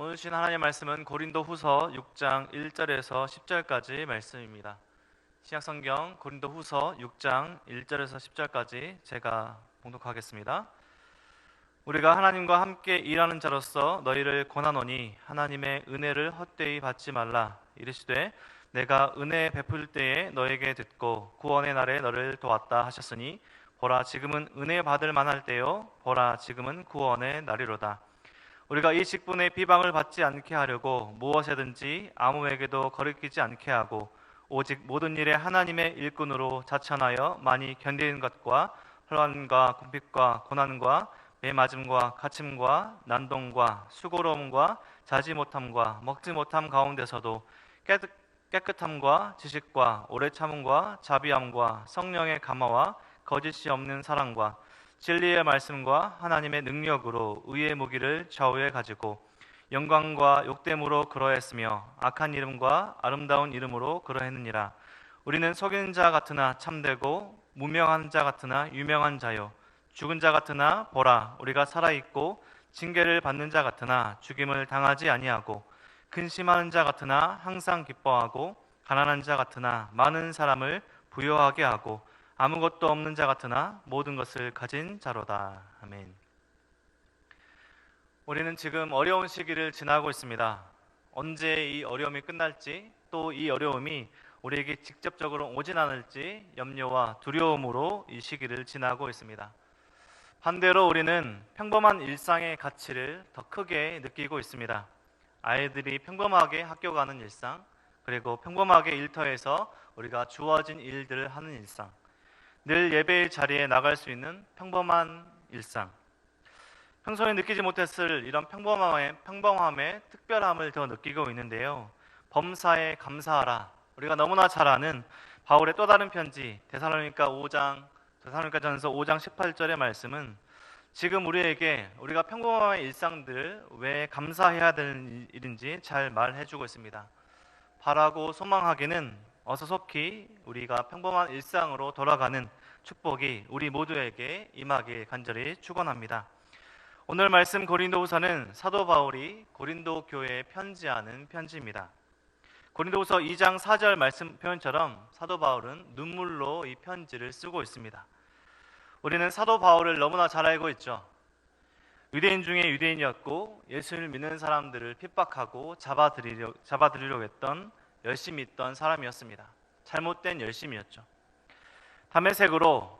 오늘 주신 하나님의 말씀은 고린도후서 6장 1절에서 10절까지 말씀입니다. 신약성경 고린도후서 6장 1절에서 10절까지 제가 봉독하겠습니다. 우리가 하나님과 함께 일하는 자로서 너희를 권하노니 하나님의 은혜를 헛되이 받지 말라. 이르시되 내가 은혜 베풀 때에 너에게 듣고 구원의 날에 너를 도왔다 하셨으니 보라 지금은 은혜 받을 만할 때요 보라 지금은 구원의 날이로다. 우리가 이 직분의 비방을 받지 않게 하려고 무엇이든지 아무에게도 거리끼지 않게 하고 오직 모든 일에 하나님의 일꾼으로 자천하여 많이 견디는 것과 혼란과 궁핍과 고난과 매맞음과 갇힘과 난동과 수고로움과 자지 못함과 먹지 못함 가운데서도 깨끗함과 지식과 오래 참음과 자비함과 성령의 감화와 거짓이 없는 사랑과 진리의 말씀과 하나님의 능력으로 의의 무기를 좌우에 가지고 영광과 욕됨으로 그러했으며 악한 이름과 아름다운 이름으로 그러했느니라. 우리는 속이는 자 같으나 참되고 무명한 자 같으나 유명한 자요 죽은 자 같으나 보라 우리가 살아있고 징계를 받는 자 같으나 죽임을 당하지 아니하고 근심하는 자 같으나 항상 기뻐하고 가난한 자 같으나 많은 사람을 부요하게 하고 아무것도 없는 자 같으나 모든 것을 가진 자로다. 아멘. 우리는 지금 어려운 시기를 지나고 있습니다. 언제 이 어려움이 끝날지 또 이 어려움이 우리에게 직접적으로 오진 않을지 염려와 두려움으로 이 시기를 지나고 있습니다. 반대로 우리는 평범한 일상의 가치를 더 크게 느끼고 있습니다. 아이들이 평범하게 학교 가는 일상, 그리고 평범하게 일터에서 우리가 주어진 일들을 하는 일상, 늘 예배의 자리에 나갈 수 있는 평범한 일상, 평소에 느끼지 못했을 이런 평범함의 특별함을 더 느끼고 있는데요. 범사에 감사하라. 우리가 너무나 잘 아는 바울의 또 다른 편지 데살로니가전서 5장 18절의 말씀은 지금 우리가 평범한 일상들을 왜 감사해야 되는 일인지 잘 말해주고 있습니다. 바라고 소망하기는 어서 속히 우리가 평범한 일상으로 돌아가는 축복이 우리 모두에게 임하길 간절히 축원합니다. 오늘 말씀 고린도후서는 사도 바울이 고린도 교회에 편지하는 편지입니다. 고린도후서 2장 4절 말씀 표현처럼 사도 바울은 눈물로 이 편지를 쓰고 있습니다. 우리는 사도 바울을 너무나 잘 알고 있죠. 유대인 중에 유대인이었고 예수를 믿는 사람들을 핍박하고 잡아들이려고 했던 열심히 있던 사람이었습니다. 잘못된 열심이었죠. 다메섹으로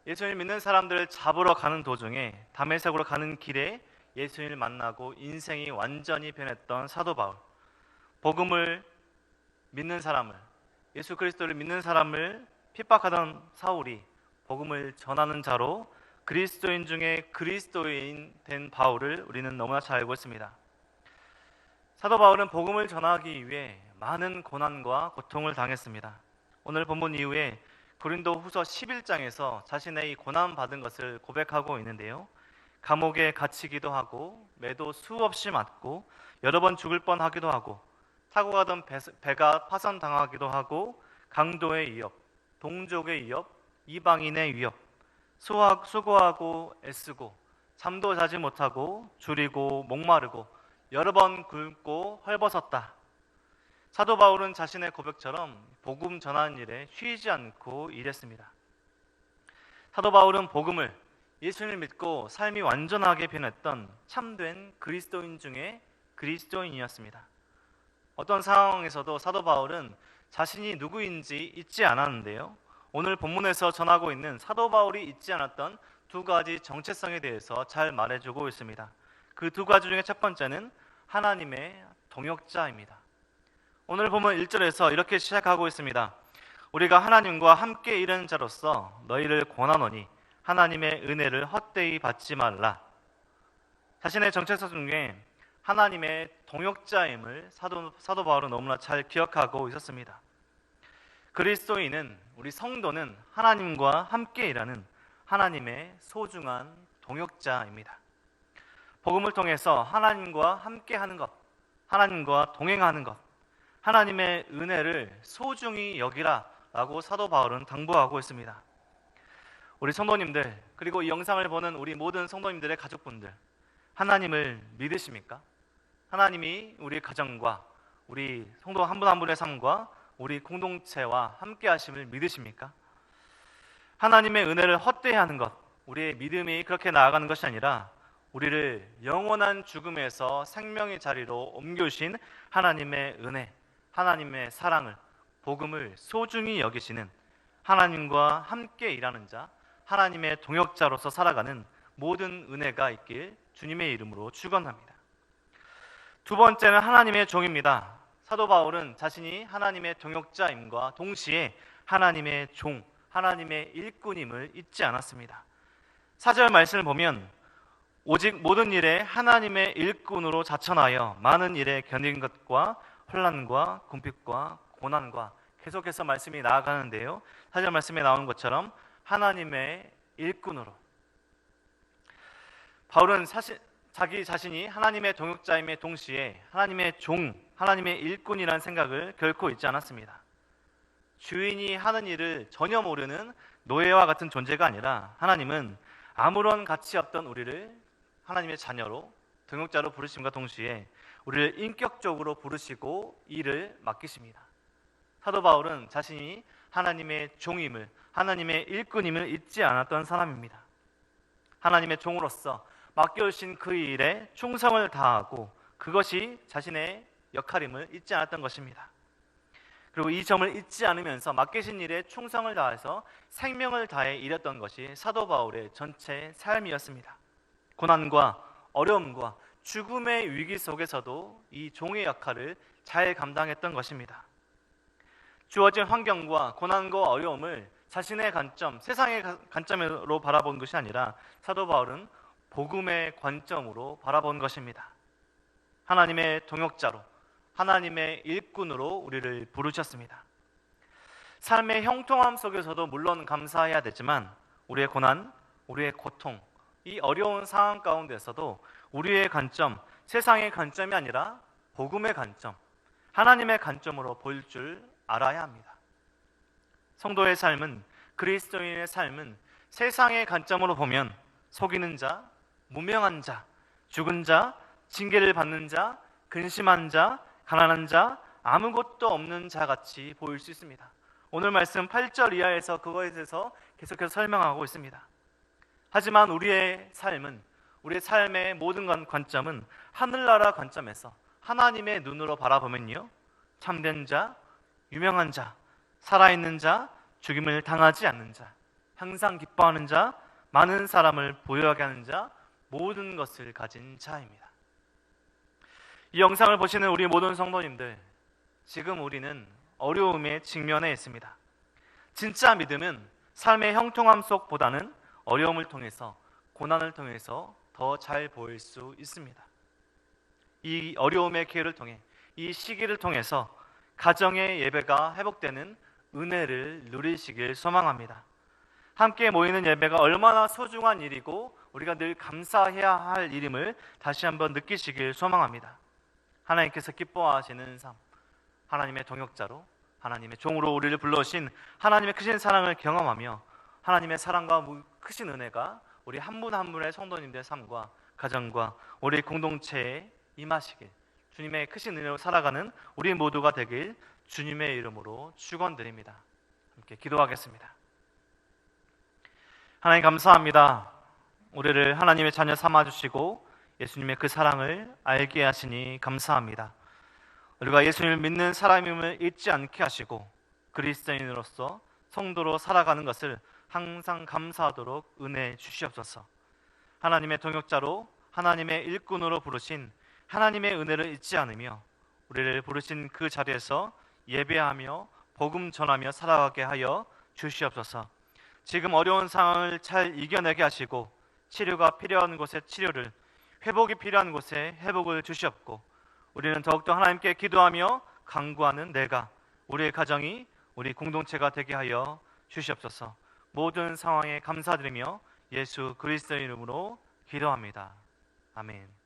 예수를 믿는 사람들을 잡으러 가는 도중에 다메섹으로 가는 길에 예수님을 만나고 인생이 완전히 변했던 사도 바울. 복음을 믿는 사람을, 예수 그리스도를 믿는 사람을 핍박하던 사울이 복음을 전하는 자로 그리스도인 중에 그리스도인 된 바울을 우리는 너무나 잘 알고 있습니다. 사도 바울은 복음을 전하기 위해 많은 고난과 고통을 당했습니다. 오늘 본문 이후에 고린도후서 11장에서 자신의 이 고난받은 것을 고백하고 있는데요. 감옥에 갇히기도 하고 매도 수없이 맞고 여러 번 죽을 뻔하기도 하고 타고 가던 배가 파손당하기도 하고 강도의 위협, 동족의 위협, 이방인의 위협, 수고하고 애쓰고 잠도 자지 못하고 줄이고 목마르고 여러 번 굶고 헐벗었다. 사도 바울은 자신의 고백처럼 복음 전하는 일에 쉬지 않고 일했습니다. 사도 바울은 복음을 예수님을 믿고 삶이 완전하게 변했던 참된 그리스도인 중에 그리스도인이었습니다. 어떤 상황에서도 사도 바울은 자신이 누구인지 잊지 않았는데요. 오늘 본문에서 전하고 있는 사도 바울이 잊지 않았던 두 가지 정체성에 대해서 잘 말해주고 있습니다. 그 두 가지 중에 첫 번째는 하나님의 동역자입니다. 오늘 보면 1절에서 이렇게 시작하고 있습니다. 우리가 하나님과 함께 일하는 자로서 너희를 권하노니 하나님의 은혜를 헛되이 받지 말라. 자신의 정체성 중에 하나님의 동역자임을 사도 바울은 너무나 잘 기억하고 있었습니다. 그리스도인은, 우리 성도는 하나님과 함께 일하는 하나님의 소중한 동역자입니다. 복음을 통해서 하나님과 함께 하는 것, 하나님과 동행하는 것, 하나님의 은혜를 소중히 여기라 라고 사도 바울은 당부하고 있습니다. 우리 성도님들, 그리고 이 영상을 보는 우리 모든 성도님들의 가족분들, 하나님을 믿으십니까? 하나님이 우리 가정과 우리 성도 한 분 한 분의 삶과 우리 공동체와 함께 하심을 믿으십니까? 하나님의 은혜를 헛되이 하는 것, 우리의 믿음이 그렇게 나아가는 것이 아니라 우리를 영원한 죽음에서 생명의 자리로 옮겨주신 하나님의 은혜, 하나님의 사랑을, 복음을 소중히 여기시는 하나님과 함께 일하는 자, 하나님의 동역자로서 살아가는 모든 은혜가 있길 주님의 이름으로 축원합니다. 두 번째는 하나님의 종입니다. 사도 바울은 자신이 하나님의 동역자임과 동시에 하나님의 종, 하나님의 일꾼임을 잊지 않았습니다. 4절 말씀을 보면 오직 모든 일에 하나님의 일꾼으로 자천하여 많은 일에 견딘 것과 혼란과 궁핍과 고난과 계속해서 말씀이 나아가는데요, 4절 말씀에 나오는 것처럼 하나님의 일꾼으로, 바울은 사실 자기 자신이 하나님의 동역자임에 동시에 하나님의 종, 하나님의 일꾼이라는 생각을 결코 잊지 않았습니다. 주인이 하는 일을 전혀 모르는 노예와 같은 존재가 아니라 하나님은 아무런 가치 없던 우리를 하나님의 자녀로, 동역자로 부르심과 동시에 우리를 인격적으로 부르시고 일을 맡기십니다. 사도 바울은 자신이 하나님의 종임을, 하나님의 일꾼임을 잊지 않았던 사람입니다. 하나님의 종으로서 맡겨주신 그 일에 충성을 다하고 그것이 자신의 역할임을 잊지 않았던 것입니다. 그리고 이 점을 잊지 않으면서 맡기신 일에 충성을 다해서 생명을 다해 일했던 것이 사도 바울의 전체 삶이었습니다. 고난과 어려움과 죽음의 위기 속에서도 이 종의 역할을 잘 감당했던 것입니다. 주어진 환경과 고난과 어려움을 자신의 관점, 세상의 관점으로 바라본 것이 아니라 사도 바울은 복음의 관점으로 바라본 것입니다. 하나님의 동역자로, 하나님의 일꾼으로 우리를 부르셨습니다. 삶의 형통함 속에서도 물론 감사해야 되지만 우리의 고난, 우리의 고통, 이 어려운 상황 가운데서도 우리의 관점, 세상의 관점이 아니라 복음의 관점, 하나님의 관점으로 볼 줄 알아야 합니다. 성도의 삶은, 그리스도인의 삶은 세상의 관점으로 보면 속이는 자, 무명한 자, 죽은 자, 징계를 받는 자, 근심한 자, 가난한 자, 아무것도 없는 자 같이 보일 수 있습니다. 오늘 말씀 8절 이하에서 그거에 대해서 계속해서 설명하고 있습니다. 하지만 우리의 삶은, 우리의 삶의 모든 관점은 하늘나라 관점에서 하나님의 눈으로 바라보면요, 참된 자, 유명한 자, 살아있는 자, 죽임을 당하지 않는 자, 항상 기뻐하는 자, 많은 사람을 보유하게 하는 자, 모든 것을 가진 자입니다. 이 영상을 보시는 우리 모든 성도님들, 지금 우리는 어려움에 직면해 있습니다. 진짜 믿음은 삶의 형통함 속보다는 어려움을 통해서, 고난을 통해서 더 잘 보일 수 있습니다. 이 어려움의 기회를 통해, 이 시기를 통해서 가정의 예배가 회복되는 은혜를 누리시길 소망합니다. 함께 모이는 예배가 얼마나 소중한 일이고 우리가 늘 감사해야 할 일임을 다시 한번 느끼시길 소망합니다. 하나님께서 기뻐하시는 삶, 하나님의 동역자로, 하나님의 종으로 우리를 불러오신 하나님의 크신 사랑을 경험하며 하나님의 사랑과 크신 은혜가 우리 한 분 한 분의 성도님들의 삶과 가정과 우리 공동체에 임하시길, 주님의 크신 은혜로 살아가는 우리 모두가 되길 주님의 이름으로 축원드립니다. 함께 기도하겠습니다. 하나님 감사합니다. 우리를 하나님의 자녀 삼아주시고 예수님의 그 사랑을 알게 하시니 감사합니다. 우리가 예수님을 믿는 사람임을 잊지 않게 하시고 그리스도인으로서 성도로 살아가는 것을 항상 감사하도록 은혜 주시옵소서. 하나님의 동역자로, 하나님의 일꾼으로 부르신 하나님의 은혜를 잊지 않으며 우리를 부르신 그 자리에서 예배하며 복음 전하며 살아가게 하여 주시옵소서. 지금 어려운 상황을 잘 이겨내게 하시고 치료가 필요한 곳에 치료를, 회복이 필요한 곳에 회복을 주시옵고 우리는 더욱더 하나님께 기도하며 간구하는 내가, 우리의 가정이, 우리 공동체가 되게 하여 주시옵소서. 모든 상황에 감사드리며 예수 그리스도의 이름으로 기도합니다. 아멘.